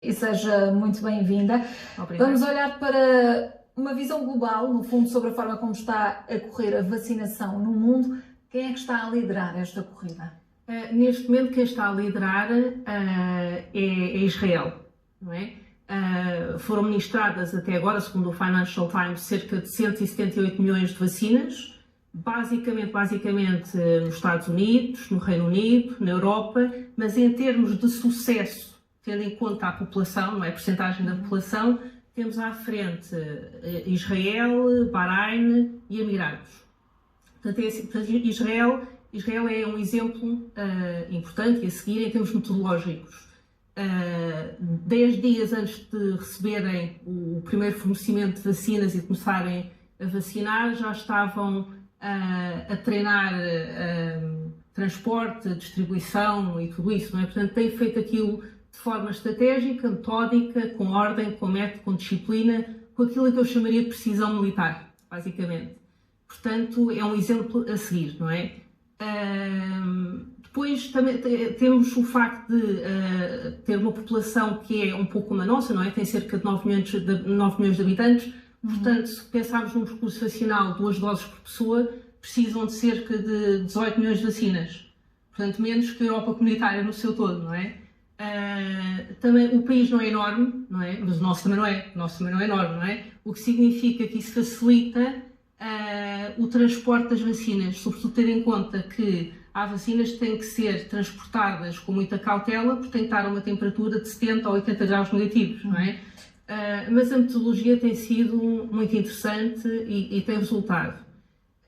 E seja muito bem-vinda. Obrigada. Vamos olhar para uma visão global, no fundo, sobre a forma como está a correr a vacinação no mundo. Quem é que está a liderar esta corrida? Neste momento, quem está a liderar é Israel, não é? Foram ministradas até agora, segundo o Financial Times, cerca de 178 milhões de vacinas, basicamente nos Estados Unidos, no Reino Unido, na Europa, mas em termos de sucesso, tendo em conta a população, não é? A percentagem da população, temos à frente Israel, Bahrein e Emirados. Portanto, Israel é um exemplo importante a seguir em termos metodológicos. 10 dias antes de receberem o primeiro fornecimento de vacinas e de começarem a vacinar, já estavam a treinar transporte, distribuição e tudo isso, não é? Portanto, têm feito aquilo de forma estratégica, metódica, com ordem, com método, com disciplina, com aquilo que eu chamaria de precisão militar, basicamente. Portanto, é um exemplo a seguir, não é? Depois também temos o facto de ter uma população que é um pouco como a nossa, não é? Tem cerca de 9 milhões de habitantes, portanto, se pensarmos num percurso vacinal, 2 doses por pessoa, precisam de cerca de 18 milhões de vacinas. Portanto, menos que a Europa comunitária no seu todo, não é? Também o país não é enorme, não é? Mas o nosso também não é. O nosso também não é enorme, não é? O que significa que isso facilita o transporte das vacinas, sobretudo ter em conta que há vacinas que têm que ser transportadas com muita cautela, porque têm que estar a uma temperatura de 70 ou 80 graus negativos, não é? Mas a metodologia tem sido muito interessante e tem resultado.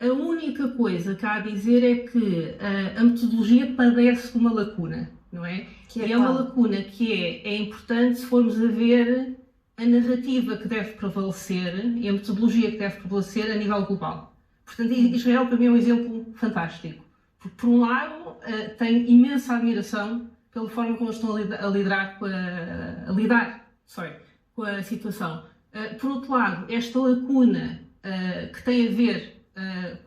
A única coisa que há a dizer é que a metodologia padece de uma lacuna, não é? E é uma lacuna que é importante se formos a ver a narrativa que deve prevalecer e a metodologia que deve prevalecer a nível global. Portanto, Israel para mim é um exemplo fantástico. Porque, por um lado, tenho imensa admiração pela forma como eles estão a lidar com a situação. Por outro lado, esta lacuna que tem a ver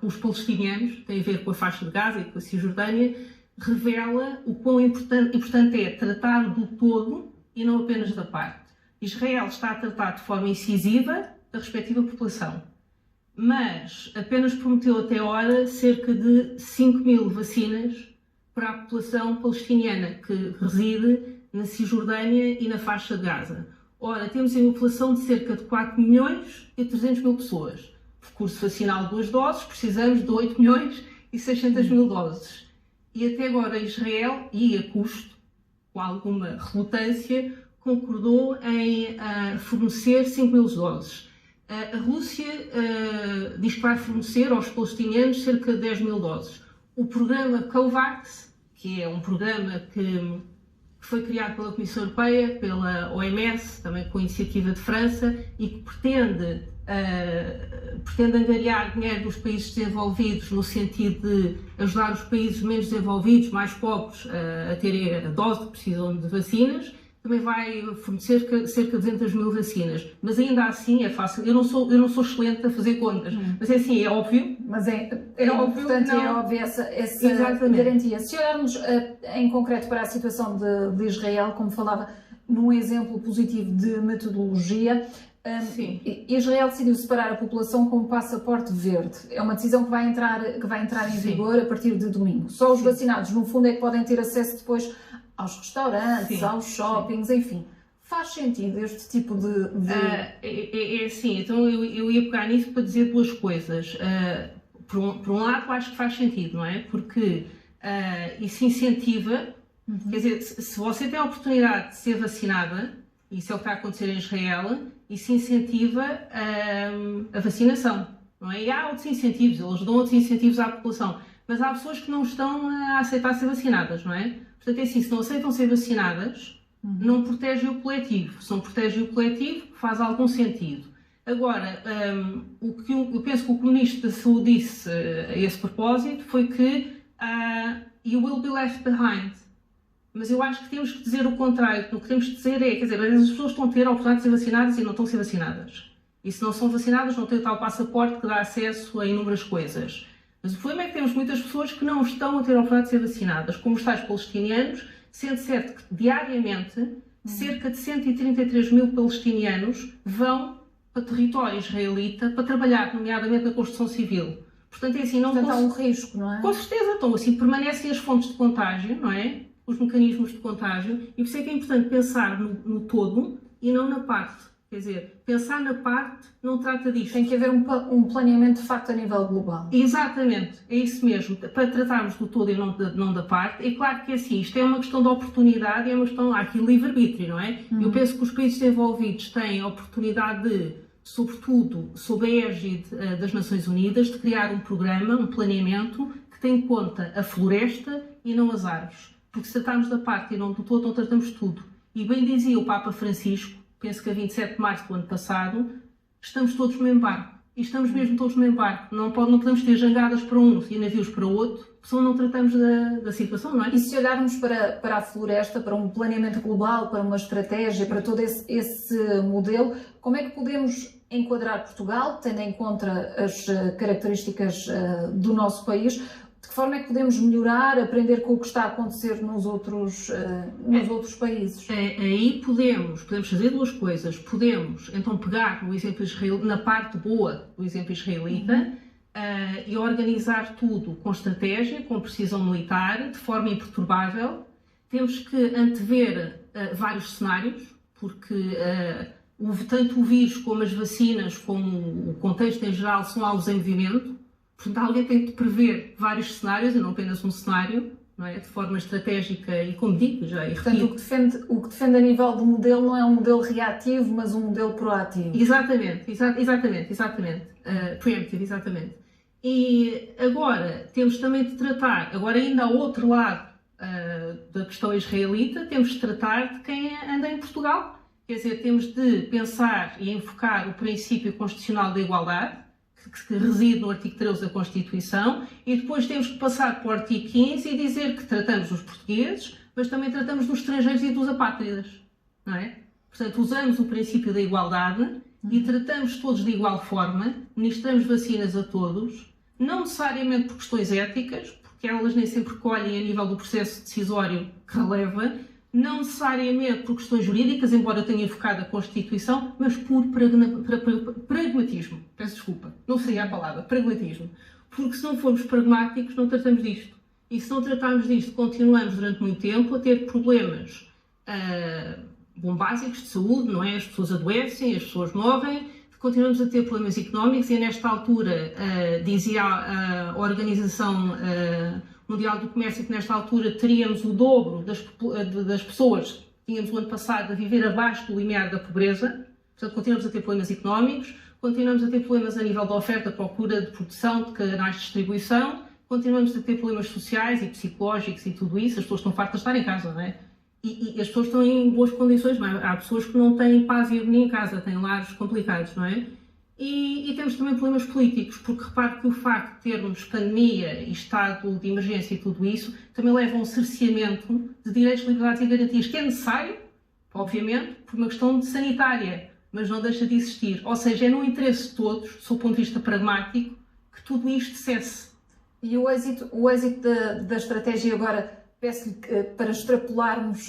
com os palestinianos, tem a ver com a faixa de Gaza e com a Cisjordânia, revela o quão importante é tratar do todo e não apenas da parte. Israel está a tratar de forma incisiva a respectiva população, mas apenas prometeu até agora cerca de 5.000 vacinas para a população palestiniana que reside na Cisjordânia e na faixa de Gaza. Ora, temos uma população de cerca de 4 milhões e 300 mil pessoas. Percurso vacinal de 2 doses, precisamos de 8 milhões e 600 mil doses. E até agora Israel, e a custo, com alguma relutância, concordou em fornecer 5.000 doses. A Rússia diz que vai fornecer aos palestinianos cerca de 10.000 doses. O programa COVAX, que é um programa que foi criado pela Comissão Europeia, pela OMS, também com a iniciativa de França, e que pretende angariar dinheiro dos países desenvolvidos no sentido de ajudar os países menos desenvolvidos, mais pobres, a terem a dose que precisam de vacinas. Também vai fornecer cerca de 200 mil vacinas. Mas ainda assim é fácil. Eu não sou excelente a fazer contas, mas é assim, é óbvio. Mas é óbvio, portanto, é óbvio essa garantia. Se olharmos em concreto para a situação de Israel, como falava, num exemplo positivo de metodologia, Israel decidiu separar a população com um passaporte verde. É uma decisão que vai entrar em vigor a partir de domingo. Só os vacinados, no fundo, é que podem ter acesso depois aos restaurantes, aos shoppings, enfim. Faz sentido este tipo de... É assim, então eu ia pegar nisso para dizer 2 coisas. Por um lado, acho que faz sentido, não é? Porque isso incentiva, quer dizer, se você tem a oportunidade de ser vacinada, isso é o que está a acontecer em Israel, isso incentiva a vacinação, não é? E há outros incentivos, eles dão outros incentivos à população, mas há pessoas que não estão a aceitar ser vacinadas, não é? Portanto, é assim, se não aceitam ser vacinadas, não protegem o coletivo. Se não protegem o coletivo, faz algum sentido. Agora, o que eu penso que o Ministro da Saúde disse a esse propósito foi que you will be left behind. Mas eu acho que temos que dizer o contrário. O que temos que dizer é, quer dizer, as pessoas estão a ter a oportunidade de ser vacinadas e não estão a ser vacinadas. E se não são vacinadas, não têm o tal passaporte que dá acesso a inúmeras coisas. Mas o problema é que temos muitas pessoas que não estão a ter a oportunidade de ser vacinadas, como os tais palestinianos, sendo certo que diariamente cerca de 133 mil palestinianos vão para território israelita para trabalhar, nomeadamente na construção civil. Portanto, é assim, Portanto, há um risco, não é? Com certeza, então assim permanecem as fontes de contágio, não é? Os mecanismos de contágio, e por isso é que é importante pensar no todo e não na parte. Quer dizer, pensar na parte não trata disto. Tem que haver um planeamento de facto a nível global. Exatamente, é isso mesmo, para tratarmos do todo e não da parte. É claro que assim, isto é uma questão de oportunidade, é uma questão, há aqui livre-arbítrio, não é? Eu penso que os países desenvolvidos têm a oportunidade de, sobretudo sob a égide das Nações Unidas, de criar um programa, um planeamento que tenha em conta a floresta e não as árvores. Porque se tratarmos da parte e não do todo, não tratamos tudo. E bem dizia o Papa Francisco, penso que a 27 de março do ano passado, estamos todos no mesmo barco. E estamos mesmo todos no mesmo barco. Não podemos ter jangadas para um e navios para o outro, senão não tratamos da situação, não é? E se olharmos para a floresta, para um planeamento global, para uma estratégia, para todo esse modelo, como é que podemos enquadrar Portugal, tendo em conta as características do nosso país? De que forma é que podemos melhorar, aprender com o que está a acontecer nos outros países? Aí podemos fazer duas coisas. Podemos, então, pegar no exemplo israelita, na parte boa do exemplo israelita, e organizar tudo com estratégia, com precisão militar, de forma imperturbável. Temos que antever vários cenários, porque tanto o vírus como as vacinas, como o contexto em geral, são alvos em movimento. Portanto, alguém tem de prever vários cenários e não apenas um cenário, não é? De forma estratégica e, como digo, já e portanto, o que defende a nível de modelo não é um modelo reativo, mas um modelo proativo. Exatamente. Preemptive, exatamente. E agora, temos também de tratar, agora ainda ao outro lado da questão israelita, temos de tratar de quem anda em Portugal. Quer dizer, temos de pensar e enfocar o princípio constitucional da igualdade, que reside no artigo 13 da Constituição, e depois temos que passar para o artigo 15 e dizer que tratamos dos portugueses, mas também tratamos dos estrangeiros e dos apátridas, não é? Portanto, usamos o princípio da igualdade e tratamos todos de igual forma, ministramos vacinas a todos, não necessariamente por questões éticas, porque elas nem sempre colhem a nível do processo decisório que releva, não necessariamente por questões jurídicas, embora eu tenha evocado a Constituição, mas por pragmatismo. Peço desculpa, não seria a palavra, pragmatismo. Porque se não formos pragmáticos, não tratamos disto. E se não tratarmos disto, continuamos durante muito tempo a ter problemas básicos de saúde, não é? As pessoas adoecem, as pessoas morrem, continuamos a ter problemas económicos e nesta altura, dizia a Organização Mundial do Comércio que nesta altura teríamos o dobro das pessoas que tínhamos o ano passado a viver abaixo do limiar da pobreza. Portanto, continuamos a ter problemas económicos, continuamos a ter problemas a nível da oferta, procura, de produção, de canais de distribuição, continuamos a ter problemas sociais e psicológicos e tudo isso. As pessoas estão fartas de estar em casa, não é? E as pessoas estão em boas condições, não é? Há pessoas que não têm paz e harmonia em casa, têm lares complicados, não é? E temos também problemas políticos, porque repare que o facto de termos pandemia e estado de emergência e tudo isso também leva a um cerceamento de direitos, liberdades e garantias, que é necessário, obviamente, por uma questão sanitária, mas não deixa de existir. Ou seja, é no interesse de todos, sob o ponto de vista pragmático, que tudo isto cesse. E o êxito da estratégia agora, peço-lhe para extrapolarmos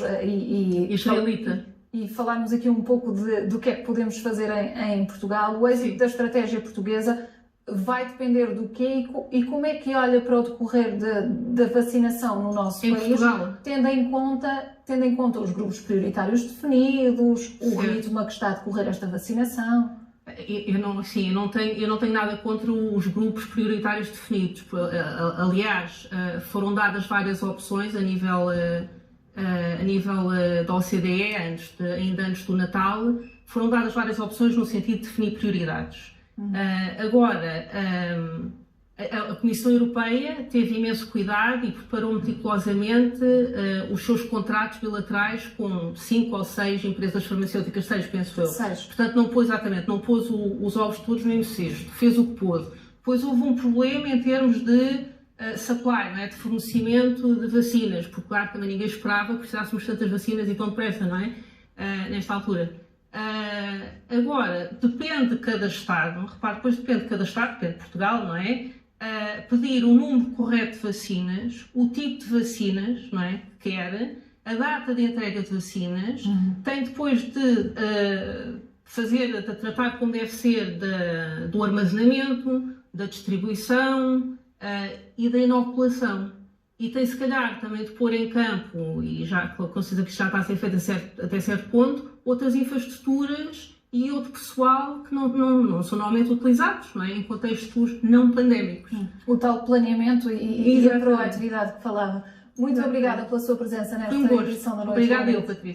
israelita. E falarmos aqui um pouco do que é que podemos fazer em Portugal. O êxito da estratégia portuguesa vai depender do quê e como é que olha para o decorrer da vacinação no nosso país, Portugal, tendo em conta os grupos prioritários definidos, o ritmo a que está a decorrer esta vacinação. Eu não tenho nada contra os grupos prioritários definidos. Aliás, foram dadas várias opções a nível da OCDE, ainda antes do Natal, foram dadas várias opções no sentido de definir prioridades. Agora, a Comissão Europeia teve imenso cuidado e preparou meticulosamente os seus contratos bilaterais com 5 ou 6 empresas farmacêuticas, 6 penso eu. 6. Portanto, não pôs os ovos todos no mesmo cesto, fez o que pôde. Depois houve um problema em termos de supply, não é? De fornecimento de vacinas, porque claro, também ninguém esperava que precisássemos tantas vacinas e tão depressa, não é? Nesta altura. Agora, depende de cada Estado, repare, depois depende de cada Estado, depende de Portugal, não é? Pedir o número correto de vacinas, o tipo de vacinas, não é? Que quer, a data de entrega de vacinas, tem depois de tratar como deve ser do armazenamento, da distribuição e da inoculação. E tem, se calhar, também de pôr em campo, e já considero que já está a ser feito até certo ponto, outras infraestruturas e outro pessoal que não são normalmente utilizados, não é? Em contextos não pandémicos. O tal planeamento e a proatividade que falava. Muito obrigada pela sua presença nesta edição da Noite. Obrigada eu, Patrícia.